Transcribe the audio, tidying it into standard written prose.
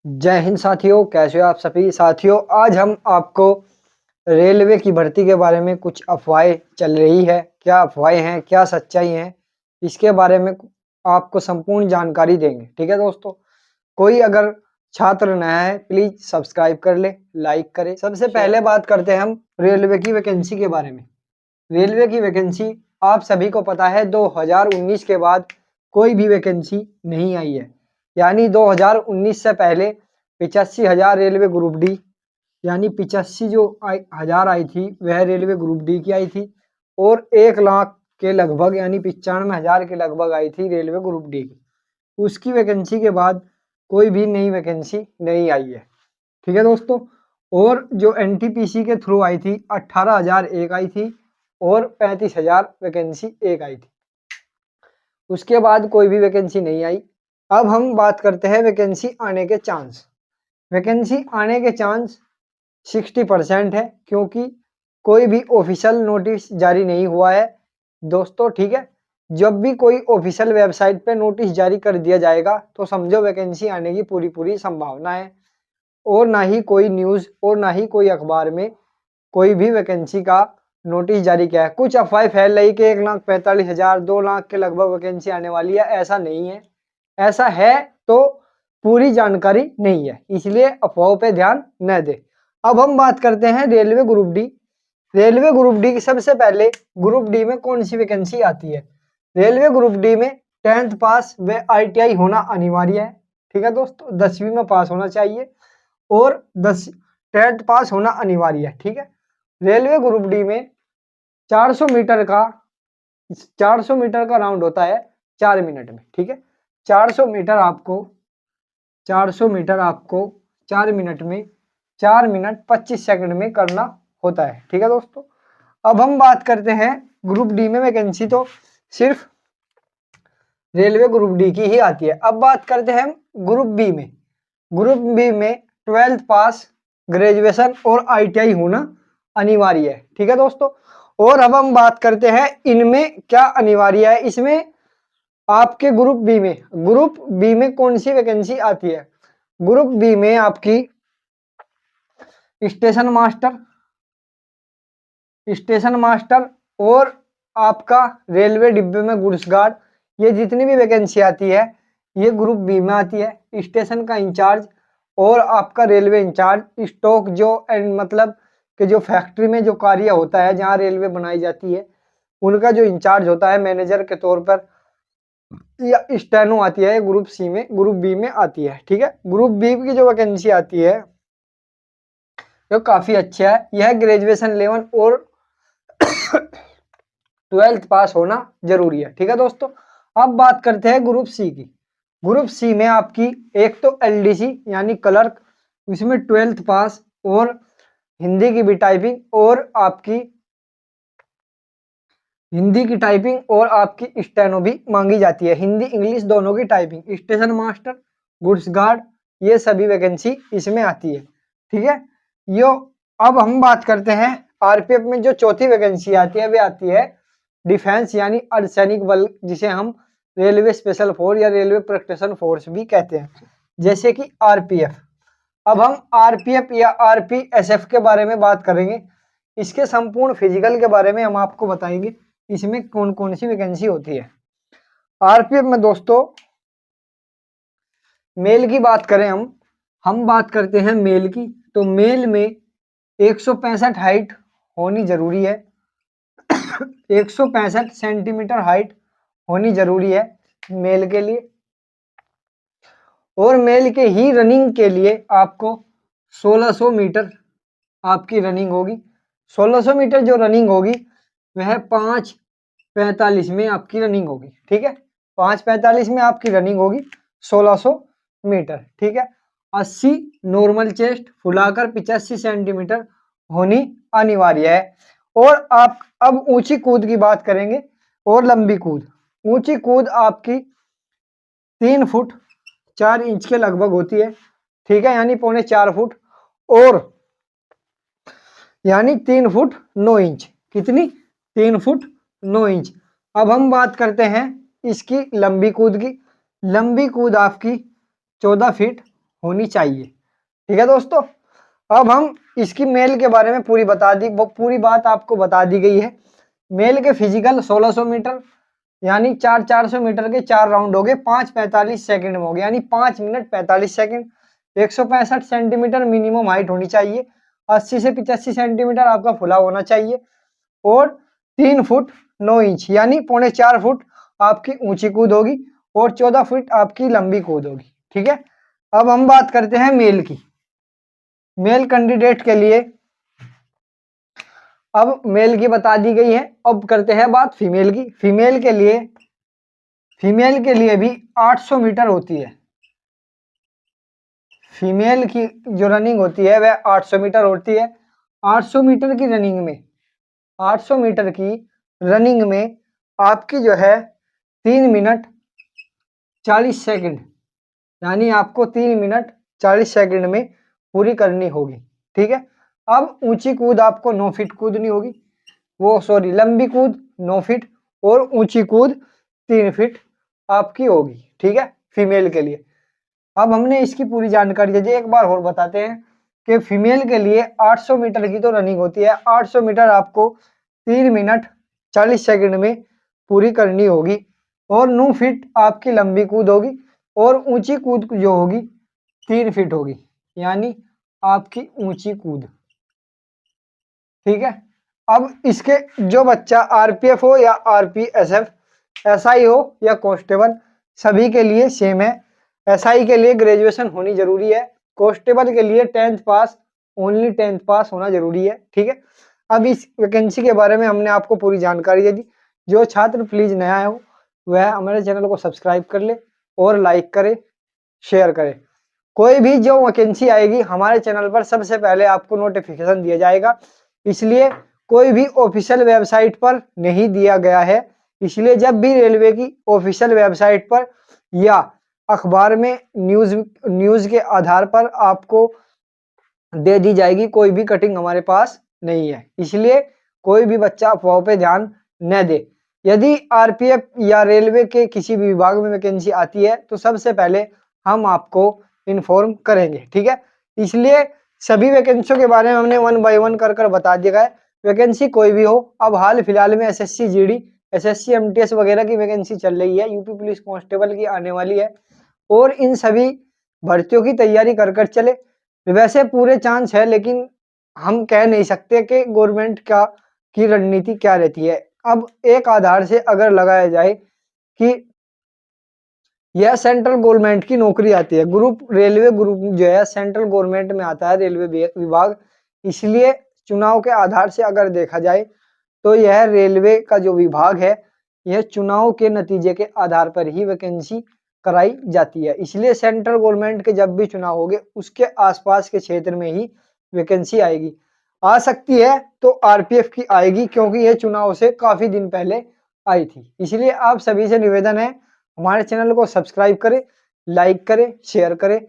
जय हिंद साथियों, कैसे हो आप सभी साथियों। आज हम आपको रेलवे की भर्ती के बारे में कुछ अफवाहें चल रही है, क्या अफवाहें हैं, क्या सच्चाई है, इसके बारे में आपको संपूर्ण जानकारी देंगे। ठीक है दोस्तों, कोई अगर छात्र नया है प्लीज सब्सक्राइब कर ले, लाइक करें। सबसे पहले बात करते हैं हम रेलवे की वैकेंसी के बारे में। रेलवे की वैकेंसी आप सभी को पता है 2019 के बाद कोई भी वैकेंसी नहीं आई है। यानी 2019 से पहले 85,000 रेलवे ग्रुप डी, यानी 85 जो हजार आई थी वह रेलवे ग्रुप डी की आई थी, और 1 लाख के लगभग यानी 95,000 के लगभग आई थी रेलवे ग्रुप डी की। उसकी वैकेंसी के बाद कोई भी नई वैकेंसी नहीं आई है। ठीक है दोस्तों, और जो एनटीपीसी के थ्रू आई थी 18,000 एक आई थी और 35,000 वैकेंसी एक आई थी। उसके बाद कोई भी वैकेंसी नहीं आई। अब हम बात करते हैं वैकेंसी आने के चांस। वैकेंसी आने के चांस 60% है, क्योंकि कोई भी ऑफिशियल नोटिस जारी नहीं हुआ है दोस्तों। ठीक है, जब भी कोई ऑफिशियल वेबसाइट पे नोटिस जारी कर दिया जाएगा तो समझो वैकेंसी आने की पूरी पूरी संभावना है। और ना ही कोई न्यूज़ और ना ही कोई अखबार में कोई भी वैकेंसी का नोटिस जारी किया है। कुछ अफवाहें फैल रही कि 1,45,000 2 लाख के लगभग वैकेंसी आने वाली है, ऐसा नहीं है। ऐसा है तो पूरी जानकारी नहीं है, इसलिए अफवाहों पे ध्यान न दे। अब हम बात करते हैं railway group D. Railway group D की सबसे पहले ग्रुप डी में कौन सी वैकेंसी आती है। रेलवे ग्रुप डी में 10th पास व ITI होना अनिवार्य है। ठीक है दोस्तों, 10वीं में पास होना चाहिए और 10th पास होना अनिवार्य है। ठीक है, रेलवे ग्रुप डी में 400 मीटर का 400 मीटर का राउंड होता है 4 मिनट में। ठीक है, 400 मीटर आपको 400 मीटर आपको 4 मिनट में 4 मिनट 25 सेकंड में करना होता है। ठीक है दोस्तों, अब हम बात करते हैं ग्रुप डी में वैकेंसी तो सिर्फ रेलवे ग्रुप डी की ही आती है। अब बात करते हैं ग्रुप बी में। ग्रुप बी में 12th पास, ग्रेजुएशन और ITI होना अनिवार्य है। ठीक है दोस्तों, और अब हम बात करते हैं इनमें क्या अनिवार्य है। इसमें आपके ग्रुप बी में कौन सी वैकेंसी आती है। ग्रुप बी में आपकी स्टेशन मास्टर और आपका रेलवे डिब्बे में गुड्स गार्ड, ये जितनी भी वैकेंसी आती है ये ग्रुप बी में आती है। स्टेशन का इंचार्ज और आपका रेलवे इंचार्ज, स्टॉक जो मतलब कि जो फैक्ट्री में जो कार्य होता है जहां रेलवे बनाई जाती है उनका जो इंचार्ज होता है मैनेजर के तौर पर, या स्टेनो आती है ग्रुप सी में, ग्रुप बी में आती है। ठीक है, ग्रुप बी की जो वैकेंसी आती है जो काफी अच्छा है, यह ग्रेजुएशन लेवल और 12th पास होना जरूरी है। ठीक है दोस्तों, अब बात करते हैं ग्रुप सी की। ग्रुप सी में आपकी एक तो LDC यानी क्लर्क, इसमें 12th पास और हिंदी की भी टाइपिंग और आपकी स्टेनो भी मांगी जाती है, हिंदी इंग्लिश दोनों की typing. Station master, goods guard, ये सभी वैकेंसी इसमें आती है। ठीक है, यो अब हम बात करते हैं RPF में जो चौथी वैकेंसी आती है वे आती है डिफेंस यानी अर्धसैनिक बल, जिसे हम रेलवे स्पेशल फोर्स या रेलवे प्रोटेक्शन फोर्स भी कहते हैं, जैसे कि RPF। अब हम RPF या RPSF के बारे में बात करेंगे। इसके संपूर्ण फिजिकल के बारे में हम आपको बताएंगे इसमें कौन कौन सी वैकेंसी होती है। RPF में दोस्तों मेल की बात करें, हम बात करते हैं मेल की, तो मेल में 165 हाइट होनी जरूरी है। 165 सेंटीमीटर हाइट होनी जरूरी है मेल के लिए, और मेल के ही रनिंग के लिए आपको 1600 मीटर आपकी रनिंग होगी। 1600 मीटर जो रनिंग होगी वह 5:45 में आपकी रनिंग होगी। ठीक है, 5:45 में आपकी रनिंग होगी 1600 मीटर। ठीक है, 80 नॉर्मल चेस्ट फुलाकर 85 सेंटीमीटर होनी अनिवार्य है। और आप अब ऊंची कूद की बात करेंगे और लंबी कूद। ऊंची कूद आपकी 3 फुट 4 इंच के लगभग होती है। ठीक है, यानी 3.25 फुट, और यानी 3 फुट 9 इंच। कितनी? 3 फुट 9 इंच। अब हम बात करते हैं इसकी लंबी कूद की। लंबी कूद आपकी 14 फीट होनी चाहिए। ठीक है दोस्तों, अब हम इसकी मेल के बारे में पूरी बात आपको बता दी गई है। मेल के फिजिकल 1600 मीटर यानी 400 मीटर के 4 राउंड हो गए, 5:45 सेकंड में हो गए, यानी 5 minute 45 second. 165 centimetre minimum height होनी चाहिए, 80 से 85 सेंटीमीटर आपका फुला होना चाहिए, और 3 फुट 9 इंच यानी 4.25 फुट आपकी ऊंची कूद होगी, और 14 फुट आपकी लंबी कूद होगी। ठीक है, अब हम बात करते हैं मेल की। मेल कैंडिडेट के लिए अब मेल की बता दी गई है, अब करते हैं बात फीमेल की। फीमेल के लिए भी 800 मीटर होती है। फीमेल की जो रनिंग होती है वह 800 मीटर होती है। 800 मीटर की रनिंग में 800 मीटर की रनिंग में आपकी जो है 3 मिनट 40 सेकंड, यानी आपको 3 मिनट 40 सेकंड में पूरी करनी होगी। ठीक है, अब ऊंची कूद आपको 9 फीट कूदनी होगी, लंबी कूद 9 फीट और ऊंची कूद 3 फीट आपकी होगी। ठीक है, फीमेल के लिए। अब हमने इसकी पूरी जानकारी दे दी, एक बार और बताते हैं कि फीमेल के लिए 800 मीटर की तो रनिंग होती है। 800 मीटर आपको 3 मिनट 40 सेकंड में पूरी करनी होगी, और 9 फीट आपकी लंबी कूद होगी, और ऊंची कूद जो होगी 3 फीट होगी, यानी आपकी ऊंची कूद। ठीक है, अब इसके जो बच्चा आरपीएफ हो या आरपीएसएफ, एसआई हो या कांस्टेबल, सभी के लिए सेम है। एसआई के लिए ग्रेजुएशन होनी जरूरी है, कांस्टेबल के लिए 10th पास, ओनली 10th पास होना जरूरी है। ठीक है, अब इस वैकेंसी के बारे में हमने आपको पूरी जानकारी दे दी। जो छात्र प्लीज नया हो वह हमारे चैनल को सब्सक्राइब कर ले और लाइक करे, शेयर करे। कोई भी जो वैकेंसी आएगी हमारे चैनल पर सबसे पहले आपको नोटिफिकेशन दिया जाएगा, इसलिए कोई भी ऑफिशियल वेबसाइट पर नहीं दिया गया है। इसलिए जब भी रेलवे की ऑफिशियल वेबसाइट पर या अखबार में न्यूज के आधार पर आपको दे दी जाएगी, कोई भी कटिंग हमारे पास नहीं है। इसलिए कोई भी बच्चा अफवाह पे ध्यान न दे। यदि आरपीएफ या रेलवे के किसी भी विभाग में वैकेंसी आती है तो सबसे पहले हम आपको इन्फॉर्म करेंगे। ठीक है, इसलिए सभी वैकेंसियों के बारे में हमने 1 बाय 1 कर बता दिया है। वैकेंसी कोई भी हो, अब हाल फिलहाल में एसएससी जीडी, एसएससी एमटीएस वगैरह की वैकेंसी चल रही है, यूपी पुलिस कांस्टेबल की आने वाली है, और इन सभी भर्तियों की तैयारी कर चले। वैसे पूरे चांस है, लेकिन हम कह नहीं सकते कि गवर्नमेंट की रणनीति क्या रहती है। अब एक आधार से अगर लगाया जाए कि यह सेंट्रल गवर्नमेंट की नौकरी आती है, रेलवे ग्रुप जो है सेंट्रल गवर्नमेंट में आता है, रेलवे विभाग, इसलिए चुनाव के आधार से अगर देखा जाए तो यह रेलवे का जो विभाग है यह चुनाव के नतीजे के आधार पर ही वैकेंसी कराई जाती है। इसलिए सेंट्रल गवर्नमेंट के जब भी चुनाव होंगे उसके आसपास के क्षेत्र में ही वैकेंसी आएगी। आ सकती है तो आरपीएफ की आएगी, क्योंकि यह चुनाव से काफी दिन पहले आई थी। इसलिए आप सभी से निवेदन है हमारे चैनल को सब्सक्राइब करें, लाइक करें, शेयर करें